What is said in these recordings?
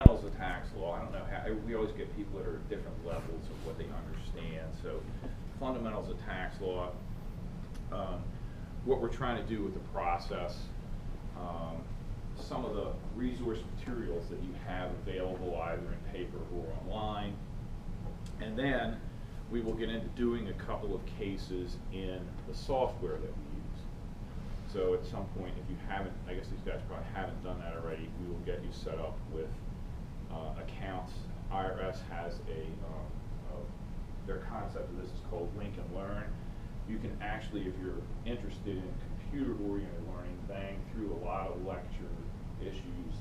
fundamentals of tax law. I don't know how, we always get people that are at different levels of what they understand. So fundamentals of tax law, what we're trying to do with the process, some of the resource materials that you have available either in paper or online, and then we will get into doing a couple of cases in the software that we use. So at some point, if you haven't, I guess these guys probably haven't done that already, we will get you set up with accounts. IRS has their concept of this is called Link and Learn. You can actually, if you're interested in computer-oriented learning, bang through a lot of lecture issues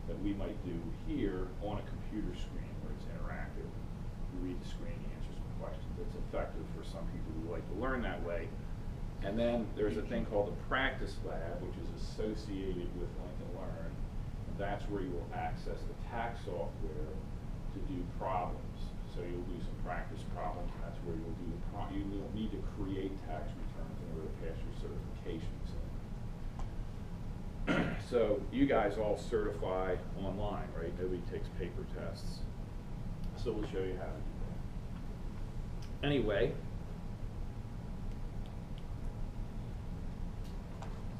that we might do here on a computer screen where it's interactive. You read the screen, you answer some questions. It's effective for some people who like to learn that way. And then there's a thing called the practice lab, which is associated with Link and Learn. And that's where you will access the tax software to do problems. So you'll do some practice problems, and that's where you'll do the you will need to create tax returns in order to pass your certifications. So you guys all certify online, right? Nobody takes paper tests. So we'll show you how to do that. Anyway,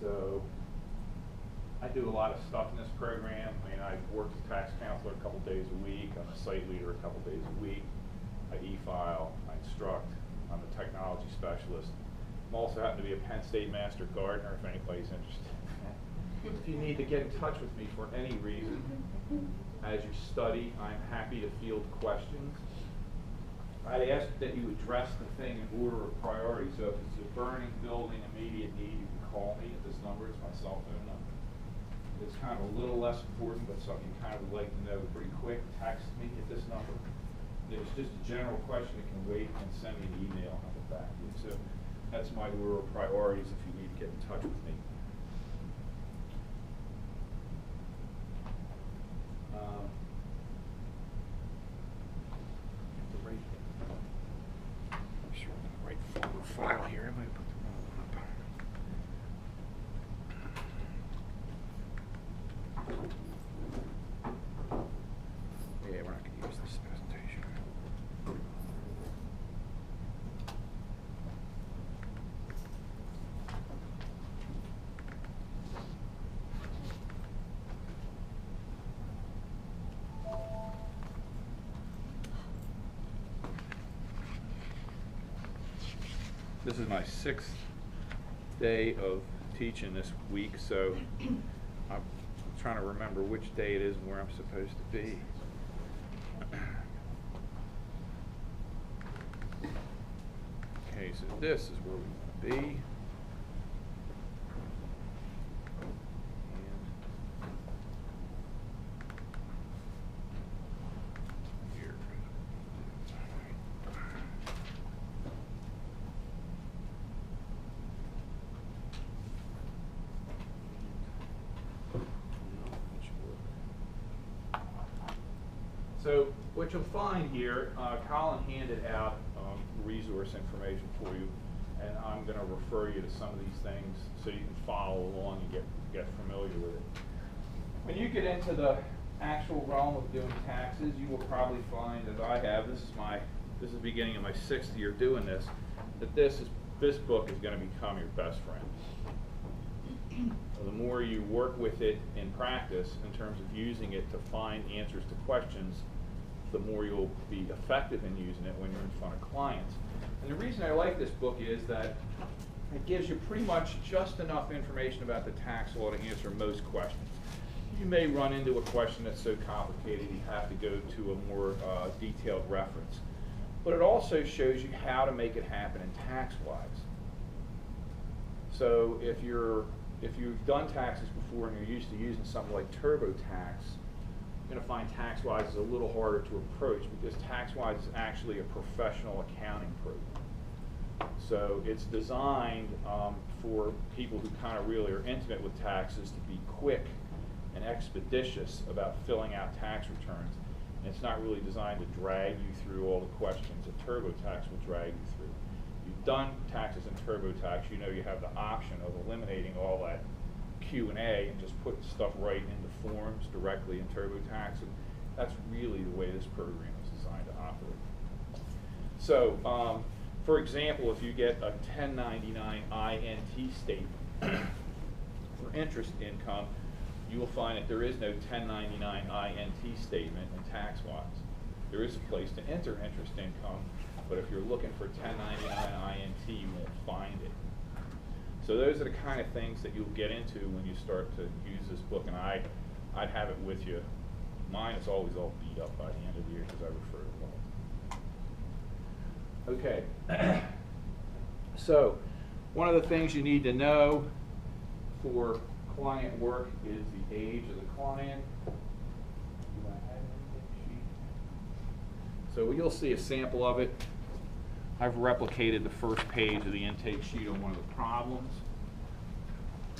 so I do a lot of stuff in this program. I mean, I work as a tax counselor a couple days a week. I'm a site leader a couple days a week. I e-file, I instruct. I'm a technology specialist. I'm also happen to be a Penn State Master Gardener if anybody's interested. If you need to get in touch with me for any reason as you study, I'm happy to field questions. I'd ask that you address the thing in order of priority. So if it's a burning building, immediate need, you can call me at this number. It's my cell phone number. It's kind of a little less important, but something you kind of would like to know pretty quick. Text me at this number. If it's just a general question, you can wait and send me an email. I'll get back to you. So that's my order of priorities if you need to get in touch with me. I'm sure I'm in the right folder file here. I might put the wrong one up. Yeah, we're not going to use this presentation. This is my 6th day of teaching this week, so I'm trying to remember which day it is and where I'm supposed to be. Okay, so this is where we want to be. So what you'll find here, Colin handed out resource information for you, and I'm going to refer you to some of these things so you can follow along and get familiar with it. When you get into the actual realm of doing taxes, you will probably find, as I have, this is the beginning of my 6th year doing this, that this book is going to become your best friend. The more you work with it in practice in terms of using it to find answers to questions, the more you'll be effective in using it when you're in front of clients. And the reason I like this book is that it gives you pretty much just enough information about the tax law to answer most questions. You may run into a question that's so complicated you have to go to a more detailed reference. But it also shows you how to make it happen in tax-wise. So if you've done taxes before and you're used to using something like TurboTax, you're going to find TaxWise is a little harder to approach because TaxWise is actually a professional accounting program. So it's designed for people who kind of really are intimate with taxes to be quick and expeditious about filling out tax returns. And it's not really designed to drag you through all the questions that TurboTax will drag you through. You've done taxes in TurboTax, you know you have the option of eliminating all that Q&A and just put stuff right into forms directly in TurboTax. And That's really the way this program is designed to operate. So, for example, if you get a 1099 INT statement for interest income, you will find that there is no 1099 INT statement in tax-wise. There is a place to enter interest income, but if you're looking for 1099 INT, you won't find it. So those are the kind of things that you'll get into when you start to use this book, and I'd have it with you. Mine is always all beat up by the end of the year because I refer to it. Okay. So one of the things you need to know for client work is the age of the client. So you'll see a sample of it. I've replicated the first page of the intake sheet on one of the problems.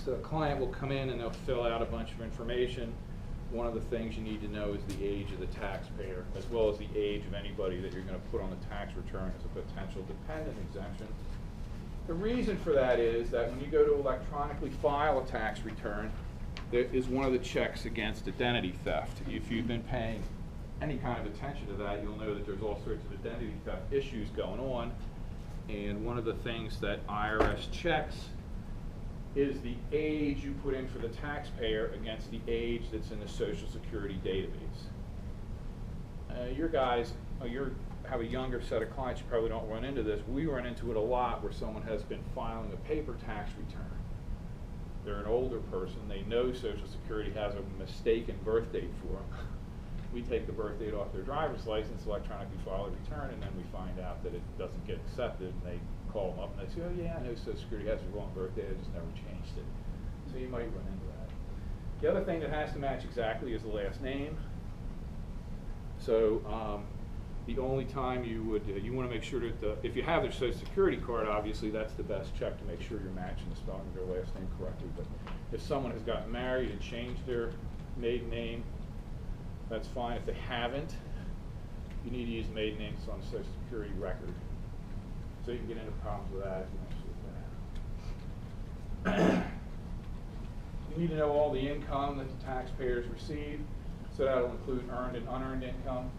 So the client will come in and they'll fill out a bunch of information. One of the things you need to know is the age of the taxpayer, as well as the age of anybody that you're going to put on the tax return as a potential dependent exemption. The reason for that is that when you go to electronically file a tax return, there is one of the checks against identity theft. If you've been paying any kind of attention to that, you'll know that there's all sorts of identity theft issues going on. And one of the things that IRS checks is the age you put in for the taxpayer against the age that's in the Social Security database. Your guys, have a younger set of clients, you probably don't run into this. We run into it a lot where someone has been filing a paper tax return. They're an older person, they know Social Security has a mistaken birth date for them. We take the birth date off their driver's license, electronically file a return, and then we find out that it doesn't get accepted, and they call them up and they say, oh yeah, I know Social Security has the wrong birth date, I just never changed it. So you might run into that. The other thing that has to match exactly is the last name. So the only time you would, you want to make sure that if you have their Social Security card, obviously that's the best check to make sure you're matching the spelling of their last name correctly. But if someone has gotten married and changed their maiden name, that's fine. If they haven't, you need to use the maiden name that's on the Social Security record. So you can get into problems with that if you mess with that. You need to know all the income that the taxpayers receive. So that'll include earned and unearned income.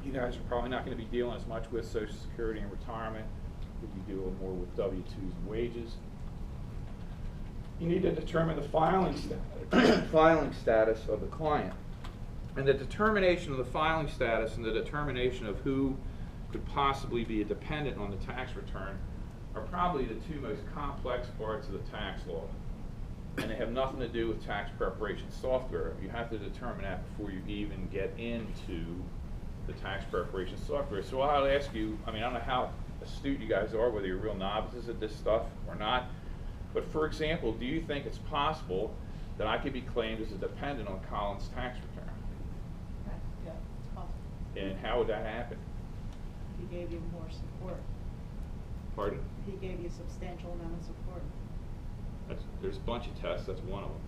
You guys are probably not going to be dealing as much with Social Security and retirement. You'll be dealing more with W-2s and wages. You need to determine the filing status of the client. And the determination of the filing status and the determination of who could possibly be a dependent on the tax return are probably the two most complex parts of the tax law. And they have nothing to do with tax preparation software. You have to determine that before you even get into the tax preparation software. So I'll ask you, I mean, I don't know how astute you guys are, whether you're real novices at this stuff or not, but for example, do you think it's possible that I could be claimed as a dependent on Colin's tax return? Yeah, it's possible. And how would that happen? He gave you more support. Pardon? He gave you substantial amount of support. There's a bunch of tests, that's one of them.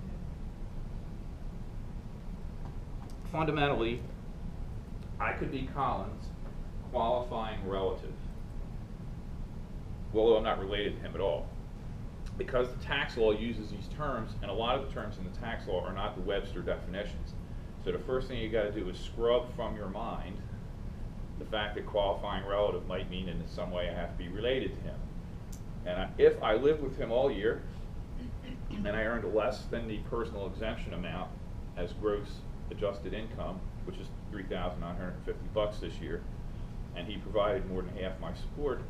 Fundamentally, I could be Colin's qualifying relative. Well, I'm not related to him at all. Because the tax law uses these terms, and a lot of the terms in the tax law are not the Webster definitions. So the first thing you got to do is scrub from your mind the fact that qualifying relative might mean in some way I have to be related to him. And if I lived with him all year, and I earned less than the personal exemption amount as gross adjusted income, which is $3,950 this year, and he provided more than half my support,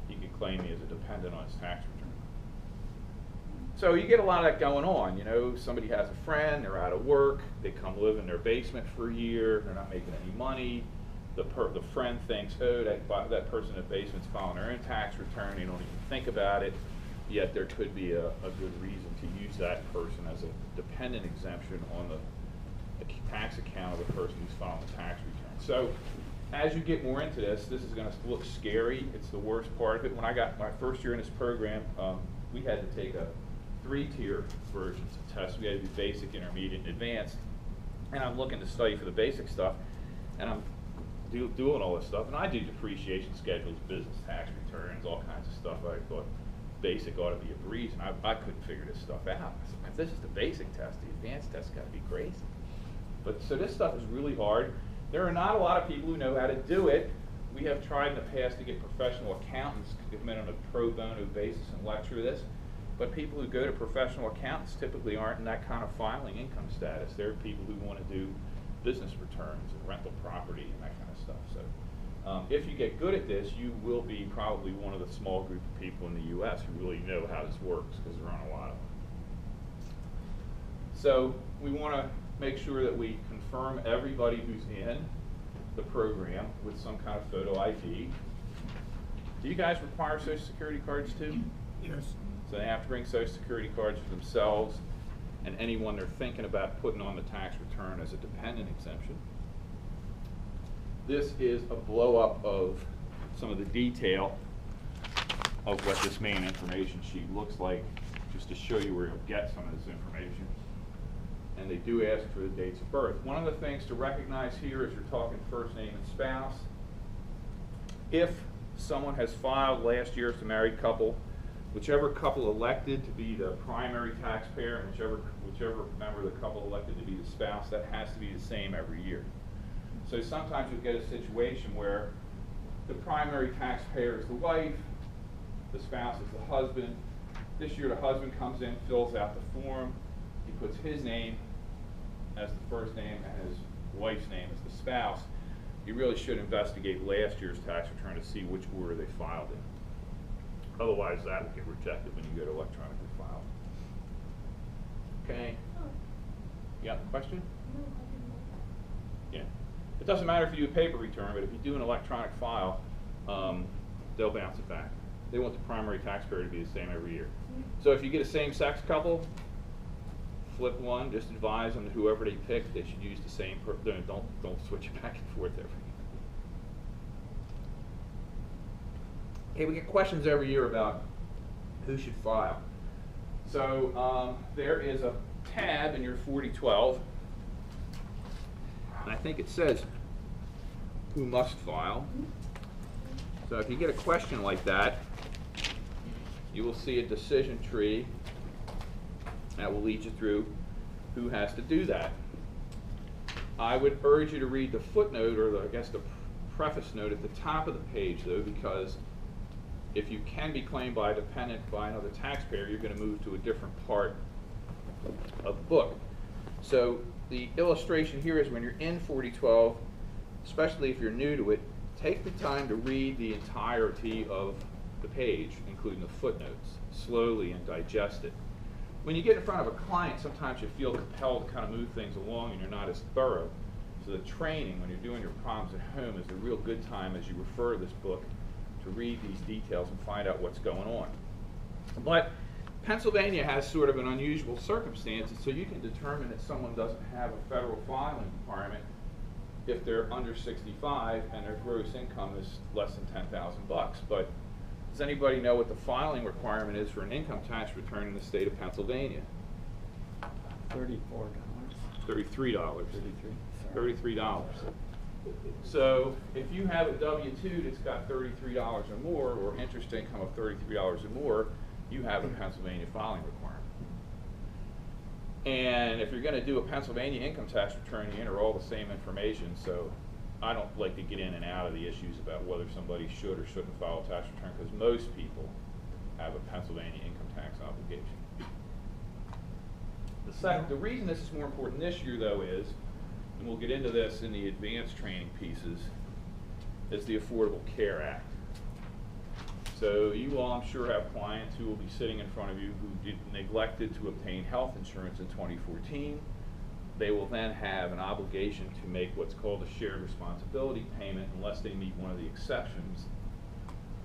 he could claim me as a dependent on his tax return. So you get a lot of that going on. You know, somebody has a friend, they're out of work, they come live in their basement for a year, they're not making any money. The friend thinks, oh, that person in the basement's filing their own tax return, they don't even think about it. Yet there could be a good reason to use that person as a dependent exemption on the tax account of the person who's filing the tax return. So as you get more into this, this is going to look scary. It's the worst part of it. When I got my first year in this program, we had to take a 3-tier versions of tests. We had to do basic, intermediate, and advanced. And I'm looking to study for the basic stuff, and I'm doing all this stuff. And I do depreciation schedules, business tax returns, all kinds of stuff. I thought basic ought to be a breeze, and I couldn't figure this stuff out. I said, if this is the basic test, the advanced test's got to be crazy. But so this stuff is really hard. There are not a lot of people who know how to do it. We have tried in the past to get professional accountants to come in on a pro bono basis and lecture this. But people who go to professional accountants typically aren't in that kind of filing income status. They're people who want to do business returns and rental property and that kind of stuff. So if you get good at this, you will be probably one of the small group of people in the U.S. who really know how this works, because there aren't a lot of them. So we want to make sure that we confirm everybody who's in the program with some kind of photo ID. Do you guys require Social Security cards too? Yes. So they have to bring Social Security cards for themselves and anyone they're thinking about putting on the tax return as a dependent exemption. This is a blow-up of some of the detail of what this main information sheet looks like, just to show you where you'll get some of this information. And they do ask for the dates of birth. One of the things to recognize here is you're talking first name and spouse. If someone has filed last year as a married couple, whichever couple elected to be the primary taxpayer and whichever member of the couple elected to be the spouse, that has to be the same every year. So sometimes you'll get a situation where the primary taxpayer is the wife, the spouse is the husband. This year the husband comes in, fills out the form, he puts his name as the first name and his wife's name as the spouse. You really should investigate last year's tax return to see which order they filed in. Otherwise, that will get rejected when you go to electronically file. Okay. You got a question? Yeah. It doesn't matter if you do a paper return, but if you do an electronic file, they'll bounce it back. They want the primary taxpayer to be the same every year. So if you get a same-sex couple, flip one, just advise them that whoever they pick, they should use the same don't switch it back and forth every year. Okay, we get questions every year about who should file. So there is a tab in your 4012, and I think it says who must file. So if you get a question like that, you will see a decision tree that will lead you through who has to do that. I would urge you to read the footnote, or I guess the preface note at the top of the page, though, because if you can be claimed by a dependent by another taxpayer, you're going to move to a different part of the book. So the illustration here is when you're in 4012, especially if you're new to it, take the time to read the entirety of the page, including the footnotes, slowly and digest it. When you get in front of a client, sometimes you feel compelled to kind of move things along and you're not as thorough. So the training, when you're doing your problems at home, is a real good time as you refer to this book to read these details and find out what's going on. But Pennsylvania has sort of an unusual circumstance, so you can determine that someone doesn't have a federal filing requirement if they're under 65 and their gross income is less than 10,000 bucks. But does anybody know what the filing requirement is for an income tax return in the state of Pennsylvania? $34. $33. $33. So if you have a W-2 that's got $33 or more, or interest income of $33 or more, you have a Pennsylvania filing requirement. And if you're going to do a Pennsylvania income tax return, you enter all the same information. So I don't like to get in and out of the issues about whether somebody should or shouldn't file a tax return, because most people have a Pennsylvania income tax obligation. The reason this is more important this year, though, is, and we'll get into this in the advanced training pieces, is the Affordable Care Act. So you all, I'm sure, have clients who will be sitting in front of you who neglected to obtain health insurance in 2014. They will then have an obligation to make what's called a shared responsibility payment unless they meet one of the exceptions.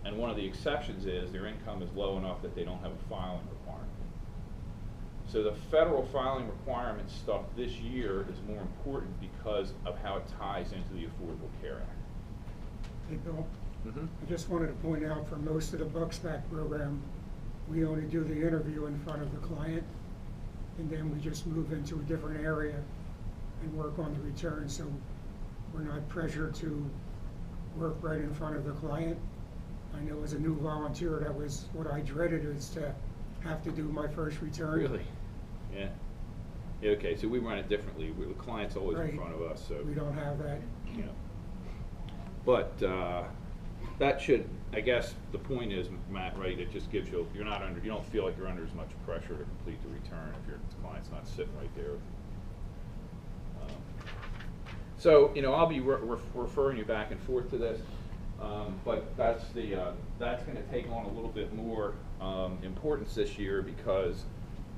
And one of the exceptions is their income is low enough that they don't have a filing requirement. So the federal filing requirement stuff this year is more important because of how it ties into the Affordable Care Act. Hey, Bill, I just wanted to point out, for most of the Bucksback program, we only do the interview in front of the client, and then we just move into a different area and work on the return, so we're not pressured to work right in front of the client. I know as a new volunteer, that was what I dreaded, is to have to do my first return. Really? Yeah. Okay, so we run it differently. The client's always in Right. front of us, so. We don't have that. You know. But that should, I guess, the point is, Matt, right, it just gives you, you don't feel like you're under as much pressure to complete the return if your client's not sitting right there. So, you know, I'll be referring you back and forth to this, but that's gonna take on a little bit more importance this year because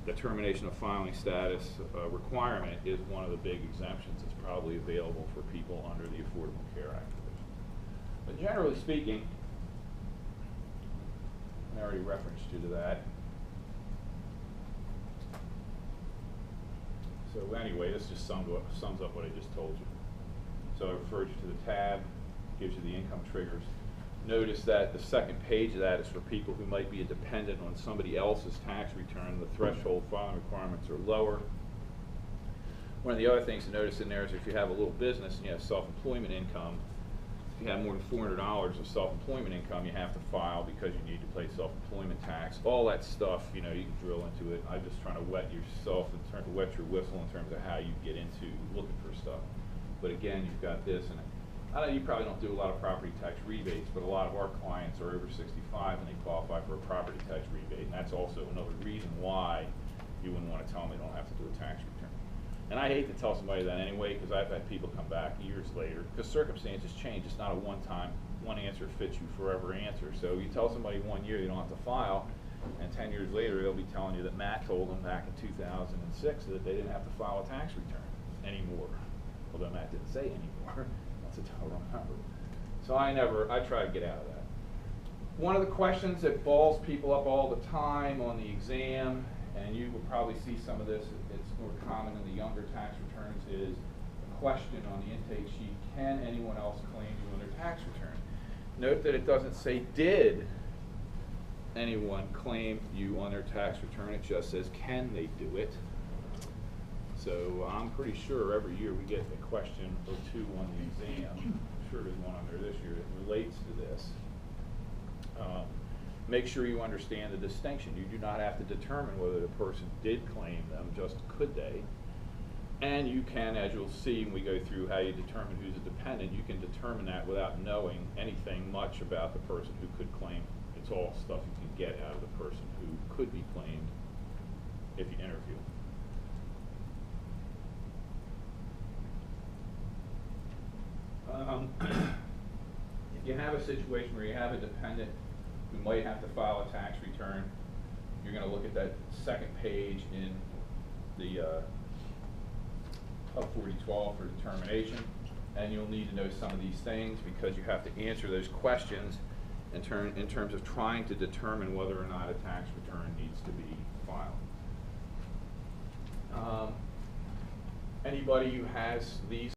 the termination of filing status requirement is one of the big exemptions that's probably available for people under the Affordable Care Act provision. But generally speaking, I already referenced you to that. So anyway, this just sums up what I just told you. So I referred you to the tab, gives you the income triggers. Notice that the second page of that is for people who might be a dependent on somebody else's tax return. The threshold filing requirements are lower. One of the other things to notice in there is if you have a little business and you have self-employment income, if you have more than $400 of self-employment income, you have to file because you need to pay self-employment tax. All that stuff, you know, you can drill into it. I'm just trying to wet your whistle in terms of how you get into looking for stuff. But again, you've got this, and I know you probably don't do a lot of property tax rebates, but a lot of our clients are over 65 and they qualify for a property tax rebate, and that's also another reason why you wouldn't want to tell them they don't have to do a tax return. And I hate to tell somebody that anyway, because I've had people come back years later, because circumstances change. It's not a one-time, one answer fits you forever answer. So you tell somebody 1 year you don't have to file, and 10 years later they'll be telling you that Matt told them back in 2006 that they didn't have to file a tax return anymore. Although Matt didn't say anymore. That's a total number. So I try to get out of that. One of the questions that balls people up all the time on the exam, and you will probably see some of this, it's more common in the younger tax returns, is a question on the intake sheet: can anyone else claim you on their tax return? Note that it doesn't say did anyone claim you on their tax return. It just says can they do it. So I'm pretty sure every year we get a question or two on the exam. I'm sure there's one on there this year that relates to this. Make sure you understand the distinction. You do not have to determine whether the person did claim them, just could they. And you can, as you'll see when we go through how you determine who's a dependent, you can determine that without knowing anything much about the person who could claim. It's all stuff you can get out of the person who could be claimed if you interview. If you have a situation where you have a dependent who might have to file a tax return, you're going to look at that second page in the Hub 4012 for determination, and you'll need to know some of these things because you have to answer those questions in terms of trying to determine whether or not a tax return needs to be filed. Anybody who has these